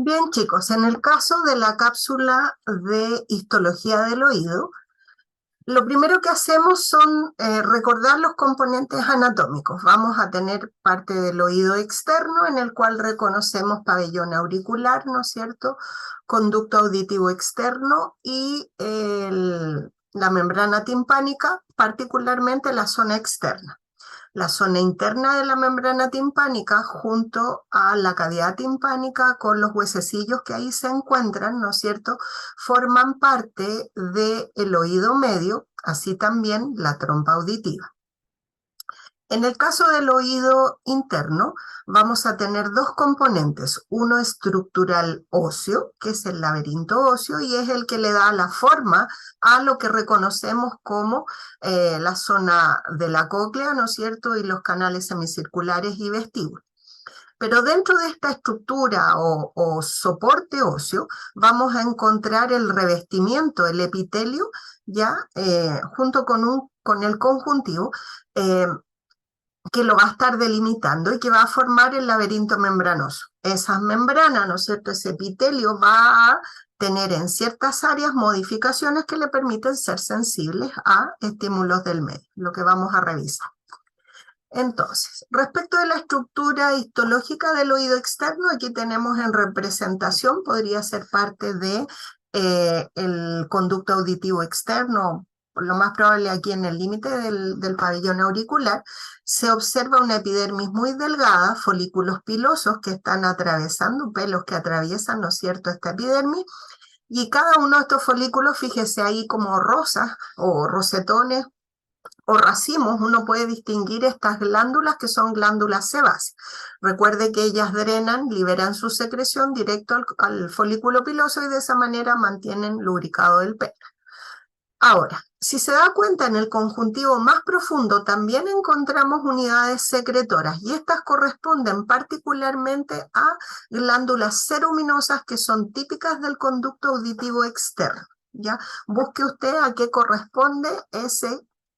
Bien, chicos, en el caso de la cápsula de histología del oído, lo primero que hacemos son recordar los componentes anatómicos. Vamos a tener parte del oído externo, en el cual reconocemos pabellón auricular, ¿no es cierto?, conducto auditivo externo y la membrana timpánica, particularmente la zona externa. La zona interna de la membrana timpánica junto a la cavidad timpánica con los huesecillos que ahí se encuentran, ¿no es cierto?, forman parte del oído medio, así también la trompa auditiva. En el caso del oído interno, vamos a tener dos componentes, uno estructural óseo, que es el laberinto óseo, y es el que le da la forma a lo que reconocemos como la zona de la cóclea, ¿no es cierto?, y los canales semicirculares y vestíbulos. Pero dentro de esta estructura o soporte óseo, vamos a encontrar el revestimiento, el epitelio, ya junto con el conjuntivo, que lo va a estar delimitando y que va a formar el laberinto membranoso. Esas membranas, ¿no es cierto?, ese epitelio va a tener en ciertas áreas modificaciones que le permiten ser sensibles a estímulos del medio, lo que vamos a revisar. Entonces, respecto de la estructura histológica del oído externo, aquí tenemos en representación, podría ser parte de el conducto auditivo externo, lo más probable aquí en el límite del pabellón auricular, se observa una epidermis muy delgada, folículos pilosos que están atravesando, pelos que atraviesan, ¿no es cierto?, esta epidermis, y cada uno de estos folículos, fíjese ahí como rosas o rosetones, o racimos, uno puede distinguir estas glándulas que son glándulas sebáceas. Recuerde que ellas drenan, liberan su secreción directo al folículo piloso y de esa manera mantienen lubricado el pelo. Ahora, si se da cuenta, en el conjuntivo más profundo también encontramos unidades secretoras y estas corresponden particularmente a glándulas ceruminosas que son típicas del conducto auditivo externo. ¿Ya? Busque usted a qué corresponde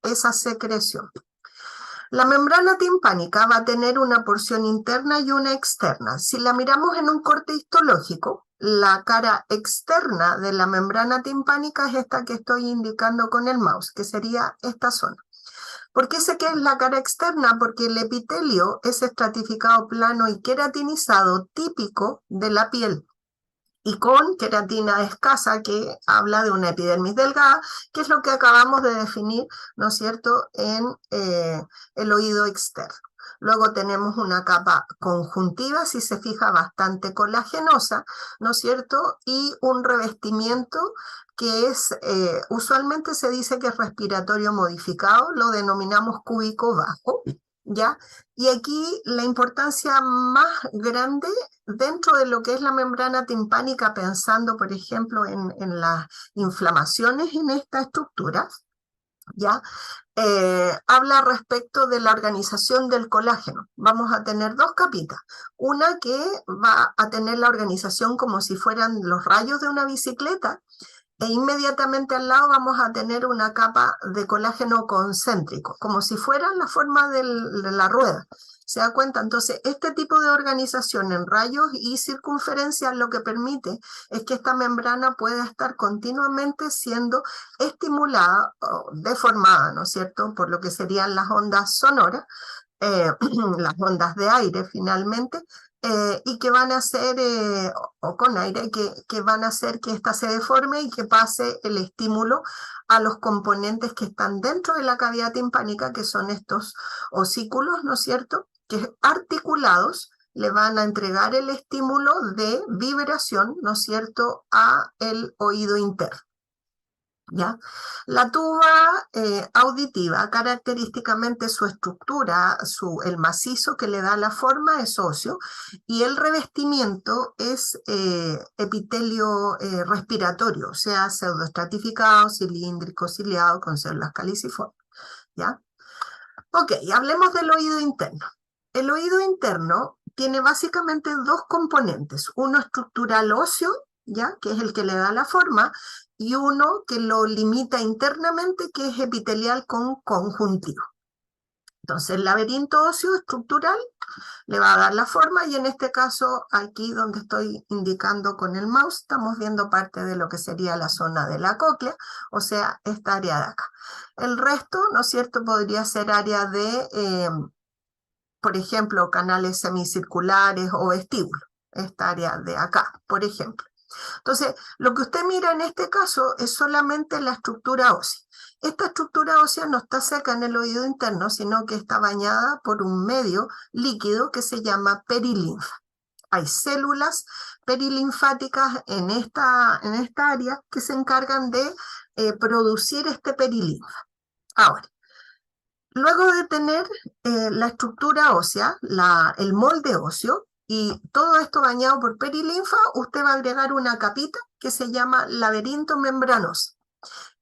esa secreción. La membrana timpánica va a tener una porción interna y una externa. Si la miramos en un corte histológico, la cara externa de la membrana timpánica es esta que estoy indicando con el mouse, que sería esta zona. ¿Por qué sé que es la cara externa? Porque el epitelio es estratificado plano y queratinizado típico de la piel, y con queratina escasa, que habla de una epidermis delgada, que es lo que acabamos de definir, ¿no es cierto?, en el oído externo. Luego tenemos una capa conjuntiva, si se fija, bastante colagenosa, ¿no es cierto?, y un revestimiento que es, usualmente se dice que es respiratorio modificado, lo denominamos cúbico bajo, ¿ya? Y aquí la importancia más grande dentro de lo que es la membrana timpánica, pensando, por ejemplo, en las inflamaciones en esta estructura, ¿ya? Habla respecto de la organización del colágeno. Vamos a tener dos capitas. Una que va a tener la organización como si fueran los rayos de una bicicleta, e inmediatamente al lado vamos a tener una capa de colágeno concéntrico, como si fuera la forma de la rueda. ¿Se da cuenta? Entonces, este tipo de organización en rayos y circunferencias lo que permite es que esta membrana pueda estar continuamente siendo estimulada o deformada, ¿no es cierto?, por lo que serían las ondas sonoras, las ondas de aire finalmente, y que van a hacer, o con aire, que van a hacer que ésta se deforme y que pase el estímulo a los componentes que están dentro de la cavidad timpánica, que son estos osículos, ¿no es cierto?, que articulados le van a entregar el estímulo de vibración, ¿no es cierto?, a el oído interno. ¿Ya? La tuba auditiva, característicamente su estructura, el macizo que le da la forma es óseo, y el revestimiento es epitelio respiratorio, o sea, pseudoestratificado, cilíndrico, ciliado, con células caliciformes. ¿Ya? Ok, hablemos del oído interno. El oído interno tiene básicamente dos componentes, uno estructural óseo, ¿ya?, que es el que le da la forma, y uno que lo limita internamente, que es epitelial con conjuntivo. Entonces, el laberinto óseo estructural le va a dar la forma y en este caso, aquí donde estoy indicando con el mouse, estamos viendo parte de lo que sería la zona de la cóclea, o sea, esta área de acá. El resto, ¿no es cierto?, podría ser área de, por ejemplo, canales semicirculares o vestíbulos, esta área de acá, por ejemplo. Entonces, lo que usted mira en este caso es solamente la estructura ósea. Esta estructura ósea no está seca en el oído interno, sino que está bañada por un medio líquido que se llama perilinfa. Hay células perilinfáticas en esta área que se encargan de producir este perilinfa. Ahora, luego de tener la estructura ósea, el molde óseo, y todo esto bañado por perilinfa, usted va a agregar una capita que se llama laberinto membranoso.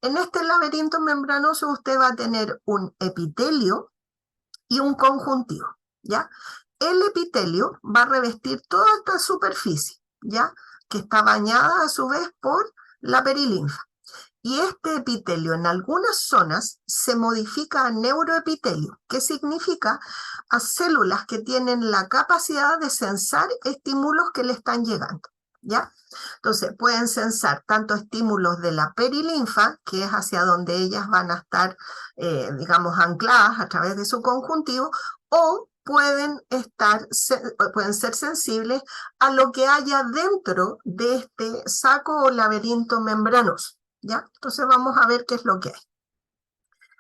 En este laberinto membranoso usted va a tener un epitelio y un conjuntivo, ¿ya? El epitelio va a revestir toda esta superficie, ¿ya? Que está bañada a su vez por la perilinfa. Y este epitelio en algunas zonas se modifica a neuroepitelio, que significa a células que tienen la capacidad de sensar estímulos que le están llegando, ¿ya? Entonces pueden sensar tanto estímulos de la perilinfa, que es hacia donde ellas van a estar, digamos, ancladas a través de su conjuntivo, o pueden ser sensibles a lo que haya dentro de este saco o laberinto membranoso. ¿Ya? Entonces vamos a ver qué es lo que hay.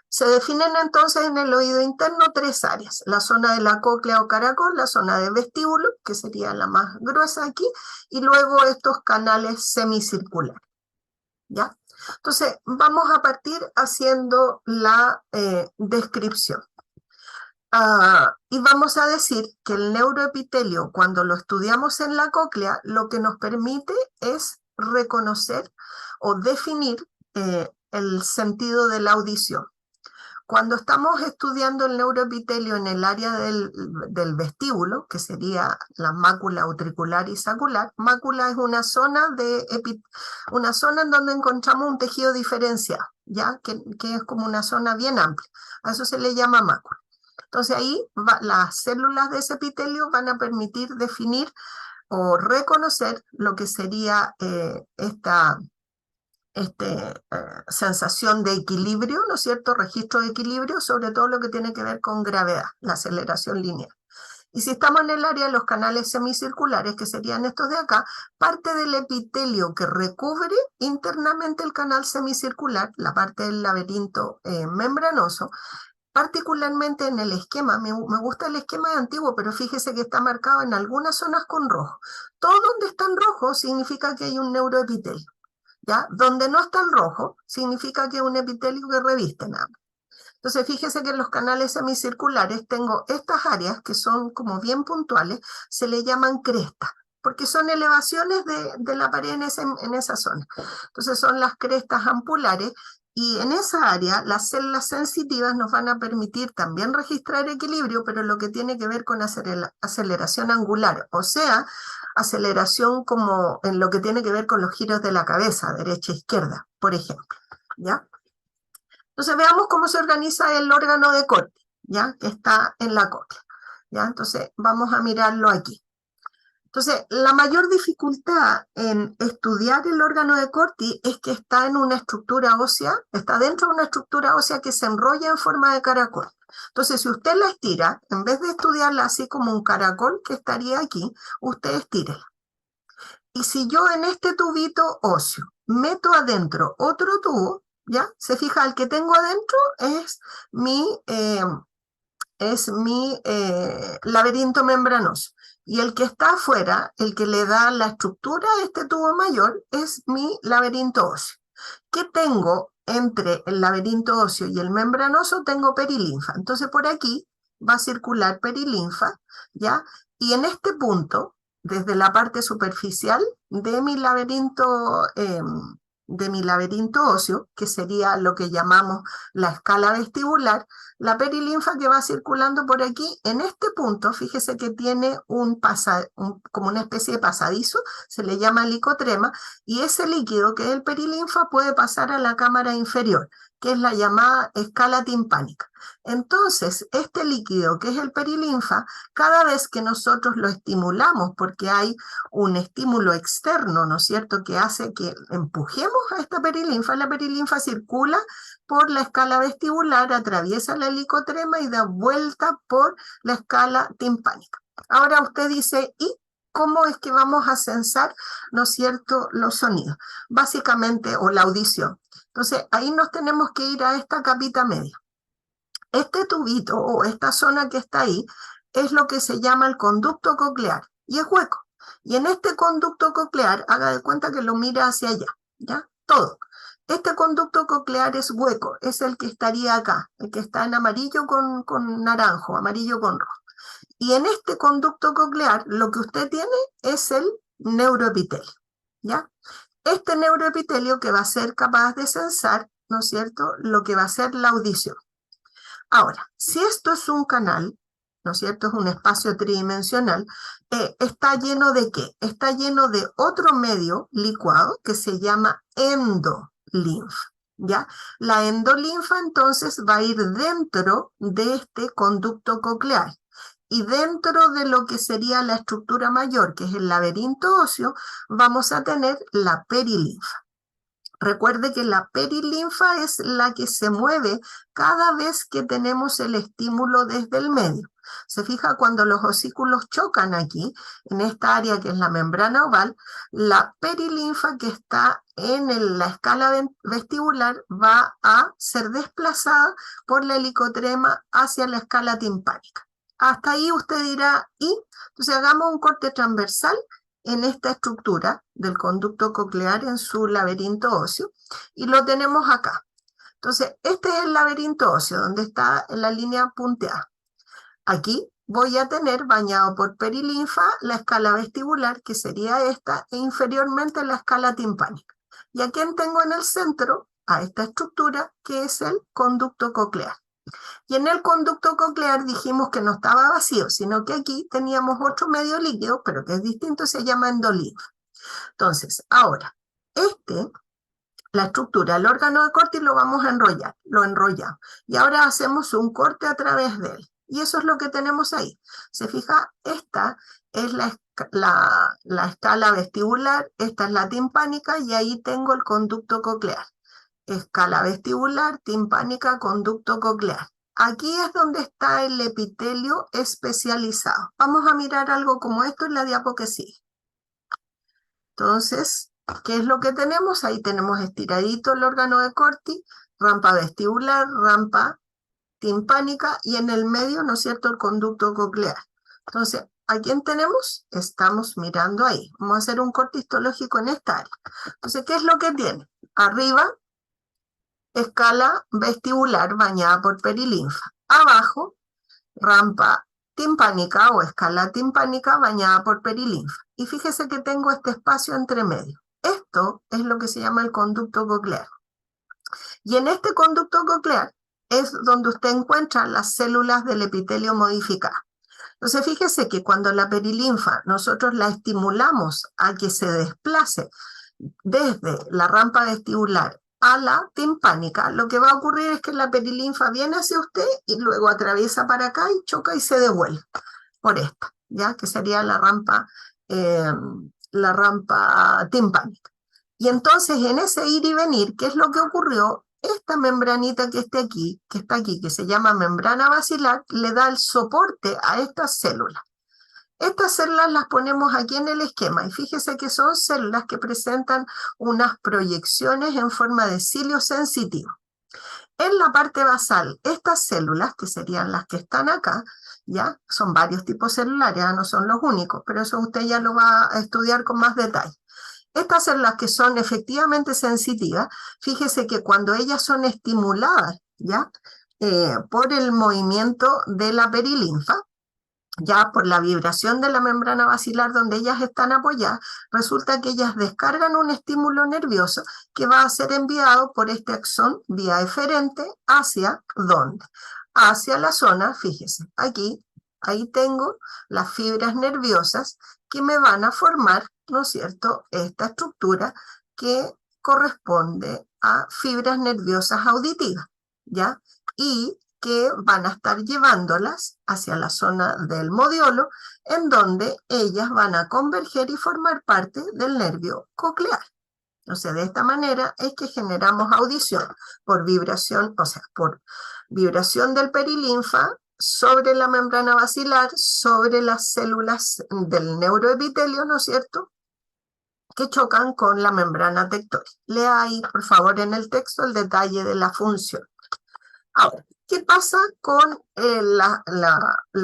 Se definen entonces en el oído interno tres áreas: la zona de la cóclea o caracol, la zona de vestíbulo, que sería la más gruesa aquí, y luego estos canales semicirculares. ¿Ya? Entonces vamos a partir haciendo la descripción. Y vamos a decir que el neuroepitelio, cuando lo estudiamos en la cóclea, lo que nos permite es reconocer o definir el sentido de la audición. Cuando estamos estudiando el neuroepitelio en el área del vestíbulo, que sería la mácula utricular y sacular, mácula es una zona en donde encontramos un tejido diferenciado, ¿ya? Que es como una zona bien amplia. A eso se le llama mácula. Entonces ahí las células de ese epitelio van a permitir definir o reconocer lo que sería esta sensación de equilibrio, ¿no es cierto? Registro de equilibrio, sobre todo lo que tiene que ver con gravedad, la aceleración lineal. Y si estamos en el área de los canales semicirculares, que serían estos de acá, parte del epitelio que recubre internamente el canal semicircular, la parte del laberinto membranoso, particularmente en el esquema, me gusta el esquema antiguo, pero fíjese que está marcado en algunas zonas con rojo. Todo donde está en rojo significa que hay un neuroepitelio, ¿ya? Donde no está en rojo significa que es un epitelio que reviste nada. Entonces fíjese que en los canales semicirculares tengo estas áreas que son como bien puntuales, se le llaman crestas, porque son elevaciones de la pared en esa zona. Entonces son las crestas ampulares. Y en esa área, las células sensitivas nos van a permitir también registrar equilibrio, pero lo que tiene que ver con aceleración angular, o sea, aceleración como en lo que tiene que ver con los giros de la cabeza, derecha e izquierda, por ejemplo, ¿ya? Entonces veamos cómo se organiza el órgano de Corti, ¿ya? Que está en la cóclea, ¿ya? Entonces vamos a mirarlo aquí. Entonces, la mayor dificultad en estudiar el órgano de Corti es que está en una estructura ósea, está dentro de una estructura ósea que se enrolla en forma de caracol. Entonces, si usted la estira, en vez de estudiarla así como un caracol que estaría aquí, usted estírela. Y si yo en este tubito óseo meto adentro otro tubo, ¿ya? Se fija, el que tengo adentro es mi laberinto membranoso. Y el que está afuera, el que le da la estructura a este tubo mayor, es mi laberinto óseo. ¿Qué tengo entre el laberinto óseo y el membranoso? Tengo perilinfa. Entonces por aquí va a circular perilinfa, ¿ya? Y en este punto, desde la parte superficial de mi laberinto óseo, que sería lo que llamamos la escala vestibular, La perilinfa que va circulando por aquí, en este punto, fíjese que tiene como una especie de pasadizo, se le llama licotrema, y ese líquido, que es el perilinfa, puede pasar a la cámara inferior, que es la llamada escala timpánica. Entonces, este líquido, que es el perilinfa, cada vez que nosotros lo estimulamos, porque hay un estímulo externo, ¿no es cierto?, que hace que empujemos a esta perilinfa, la perilinfa circula por la escala vestibular, atraviesa la licotrema y da vuelta por la escala timpánica. Ahora usted dice, ¿y cómo es que vamos a censar, ¿no es cierto?, los sonidos? Básicamente, o la audición. Entonces, ahí nos tenemos que ir a esta capita media. Este tubito o esta zona que está ahí es lo que se llama el conducto coclear y es hueco. Y en este conducto coclear, haga de cuenta que lo mira hacia allá, ¿ya? Todo. Este conducto coclear es hueco, es el que estaría acá, el que está en amarillo con naranjo, amarillo con rojo. Y en este conducto coclear lo que usted tiene es el neuroepitelio, ¿ya? Este neuroepitelio que va a ser capaz de censar, ¿no es cierto?, lo que va a ser la audición. Ahora, si esto es un canal, ¿no es cierto?, es un espacio tridimensional, ¿está lleno de qué? Está lleno de otro medio licuado que se llama endolinfa, ¿ya? La endolinfa entonces va a ir dentro de este conducto coclear y dentro de lo que sería la estructura mayor, que es el laberinto óseo, vamos a tener la perilinfa. Recuerde que la perilinfa es la que se mueve cada vez que tenemos el estímulo desde el medio. Se fija cuando los osículos chocan aquí, en esta área que es la membrana oval, la perilinfa que está en la escala vestibular va a ser desplazada por la helicotrema hacia la escala timpánica. Hasta ahí usted dirá, y entonces hagamos un corte transversal en esta estructura del conducto coclear en su laberinto óseo, y lo tenemos acá. Entonces, este es el laberinto óseo, donde está en la línea punteada. Aquí voy a tener bañado por perilinfa la escala vestibular, que sería esta, e inferiormente la escala timpánica. ¿Y a quién tengo en el centro? A esta estructura, que es el conducto coclear. Y en el conducto coclear dijimos que no estaba vacío, sino que aquí teníamos otro medio líquido, pero que es distinto, se llama endolinfa. Entonces, ahora, la estructura, el órgano de Corti lo vamos a enrollar, lo enrollamos. Y ahora hacemos un corte a través de él. Y eso es lo que tenemos ahí. Se fija, esta es la escala vestibular, esta es la timpánica y ahí tengo el conducto coclear. Escala vestibular, timpánica, conducto coclear. Aquí es donde está el epitelio especializado. Vamos a mirar algo como esto en la diapo que sigue. Entonces, ¿qué es lo que tenemos? Ahí tenemos estiradito el órgano de Corti, rampa vestibular, rampa timpánica y en el medio, ¿no es cierto?, el conducto coclear. Entonces, ¿a quién tenemos? Estamos mirando ahí. Vamos a hacer un corte histológico en esta área. Entonces, ¿qué es lo que tiene? Arriba, escala vestibular bañada por perilinfa. Abajo, rampa timpánica o escala timpánica bañada por perilinfa. Y fíjese que tengo este espacio entre medio. Esto es lo que se llama el conducto coclear. Y en este conducto coclear es donde usted encuentra las células del epitelio modificado. Entonces fíjese que cuando la perilinfa nosotros la estimulamos a que se desplace desde la rampa vestibular a la timpánica, lo que va a ocurrir es que la perilinfa viene hacia usted y luego atraviesa para acá y choca y se devuelve por esta, ¿ya? Que sería la rampa timpánica. Y entonces en ese ir y venir, ¿qué es lo que ocurrió? Esta membranita que está aquí, que se llama membrana basilar, le da el soporte a estas células. Estas células las ponemos aquí en el esquema y fíjese que son células que presentan unas proyecciones en forma de cilio sensitivo. En la parte basal, estas células, que serían las que están acá, ya son varios tipos celulares, no son los únicos, pero eso usted ya lo va a estudiar con más detalle. Estas células que son efectivamente sensitivas, fíjese que cuando ellas son estimuladas, ¿ya? Por el movimiento de la perilinfa, ya por la vibración de la membrana basilar donde ellas están apoyadas, resulta que ellas descargan un estímulo nervioso que va a ser enviado por este axón vía eferente hacia ¿dónde? hacia la zona, fíjese, aquí, ahí tengo las fibras nerviosas que me van a formar, ¿no es cierto?, esta estructura que corresponde a fibras nerviosas auditivas, ¿ya? Y que van a estar llevándolas hacia la zona del modiolo, en donde ellas van a converger y formar parte del nervio coclear. O sea, de esta manera es que generamos audición por vibración, o sea, por vibración del perilinfa sobre la membrana basilar, sobre las células del neuroepitelio, ¿no es cierto?, que chocan con la membrana tectórica. Lea ahí, por favor, en el texto el detalle de la función. Ahora, ¿qué pasa con la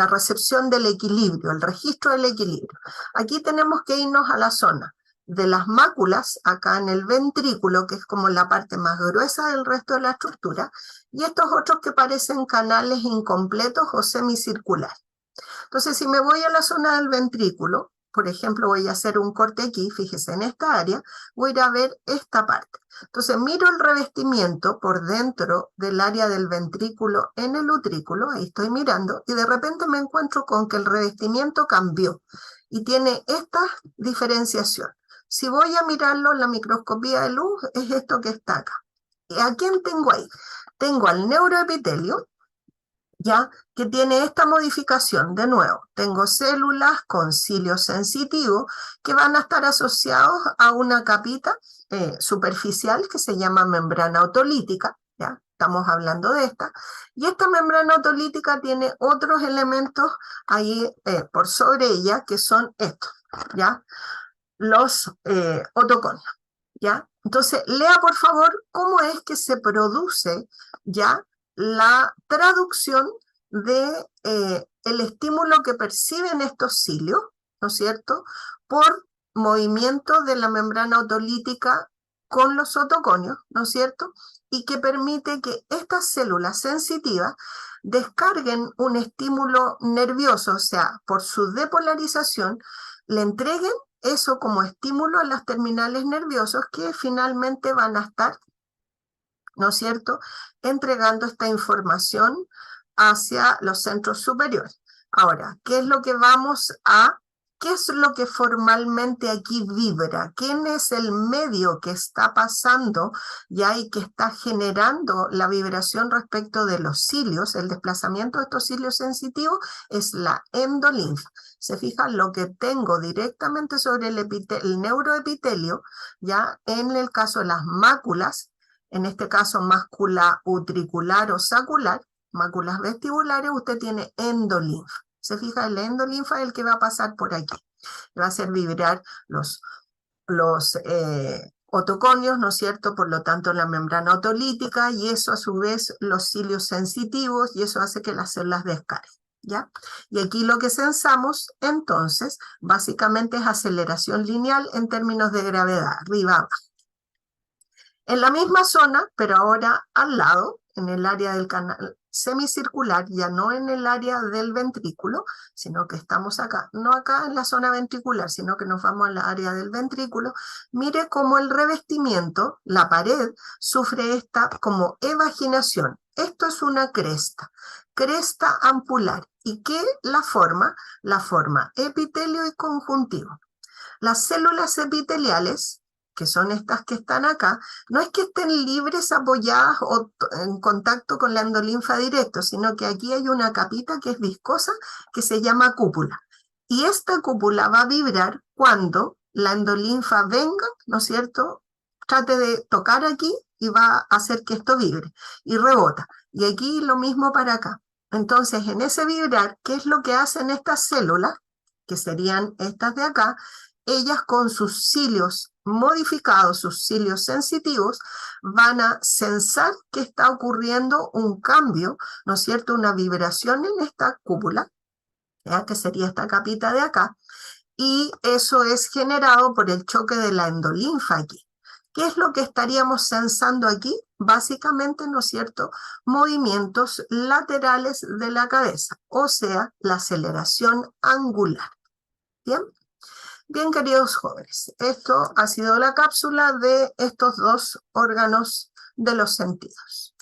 recepción del equilibrio, el registro del equilibrio? Aquí tenemos que irnos a la zona de las máculas, acá en el ventrículo, que es como la parte más gruesa del resto de la estructura, y estos otros que parecen canales incompletos o semicirculares. Entonces, si me voy a la zona del ventrículo, por ejemplo, voy a hacer un corte aquí, fíjese, en esta área, voy a ir a ver esta parte. Entonces, miro el revestimiento por dentro del área del ventrículo en el utrículo, ahí estoy mirando, y de repente me encuentro con que el revestimiento cambió y tiene esta diferenciación. Si voy a mirarlo en la microscopía de luz, es esto que está acá. ¿Y a quién tengo ahí? Tengo al neuroepitelio, ya que tiene esta modificación. De nuevo, tengo células con cilios sensitivos que van a estar asociados a una capita superficial que se llama membrana otolítica, ya estamos hablando de esta, y esta membrana otolítica tiene otros elementos ahí por sobre ella que son estos, ya, los otoconios, ya. Entonces, lea por favor cómo es que se produce ya la traducción de el estímulo que perciben estos cilios, ¿no es cierto?, por movimiento de la membrana otolítica con los otoconios, ¿no es cierto?, y que permite que estas células sensitivas descarguen un estímulo nervioso, o sea, por su depolarización, le entreguen eso como estímulo a las terminales nerviosas que finalmente van a estar, ¿no es cierto?, entregando esta información hacia los centros superiores. Ahora, ¿qué es lo que formalmente aquí vibra? ¿Quién es el medio que está pasando ya y que está generando la vibración respecto de los cilios? El desplazamiento de estos cilios sensitivos es la endolinfa. Se fija lo que tengo directamente sobre el neuroepitelio, ya en el caso de las máculas, en este caso mácula utricular o sacular, máculas vestibulares, usted tiene endolinfa. Se fija, el endolinfa es el que va a pasar por aquí. Va a hacer vibrar los otoconios, ¿no es cierto? Por lo tanto, la membrana otolítica, y eso a su vez los cilios sensitivos, y eso hace que las células descarguen, ¿ya? Y aquí lo que sensamos, entonces, básicamente es aceleración lineal en términos de gravedad, arriba abajo. En la misma zona, pero ahora al lado, en el área del canal semicircular, ya no en el área del ventrículo, sino que estamos acá, no acá en la zona ventricular, sino que nos vamos al área del ventrículo. Mire cómo el revestimiento, la pared, sufre esta como evaginación. Esto es una cresta ampular. ¿Y qué la forma? La forma epitelio y conjuntivo. Las células epiteliales, que son estas que están acá, no es que estén libres, apoyadas o en contacto con la endolinfa directo, sino que aquí hay una capita que es viscosa, que se llama cúpula. Y esta cúpula va a vibrar cuando la endolinfa venga, ¿no es cierto?, trate de tocar aquí y va a hacer que esto vibre y rebota. Y aquí lo mismo para acá. Entonces, en ese vibrar, ¿qué es lo que hacen estas células? Que serían estas de acá. Ellas con sus cilios modificados, sus cilios sensitivos, van a sensar que está ocurriendo un cambio, ¿no es cierto?, una vibración en esta cúpula, ¿ya?, que sería esta capita de acá, y eso es generado por el choque de la endolinfa aquí. ¿Qué es lo que estaríamos sensando aquí? Básicamente, ¿no es cierto?, movimientos laterales de la cabeza, o sea, la aceleración angular. ¿Bien? Bien, queridos jóvenes, esto ha sido la cápsula de estos dos órganos de los sentidos.